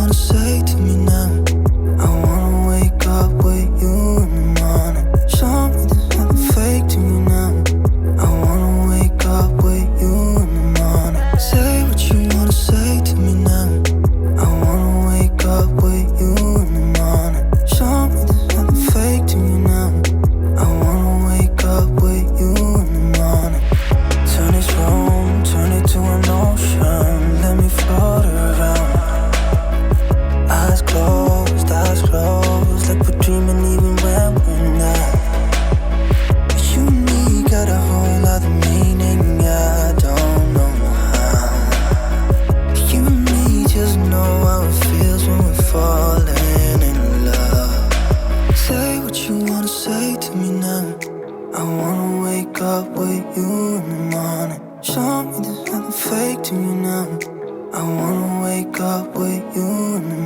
wanna say to me now. I wanna wake up with you in the morning. Show me there's nothing fake to me now. I wanna wake up with you in the morning. Say what you wanna say to me now. I wanna wake up with you in the morning. Show me there's nothing fake to me now. I wanna wake up with you in the morning. Turn this room, turn it to an ocean. Let me float around. Eyes closed, like we're dreaming even when we're not. You and me got a whole other meaning, I don't know how. You and me just know how it feels when we're falling in love. Say what you wanna say to me now. I wanna wake up with you in the morning. Show me there's nothing fake to me now. I wanna wake up with you in the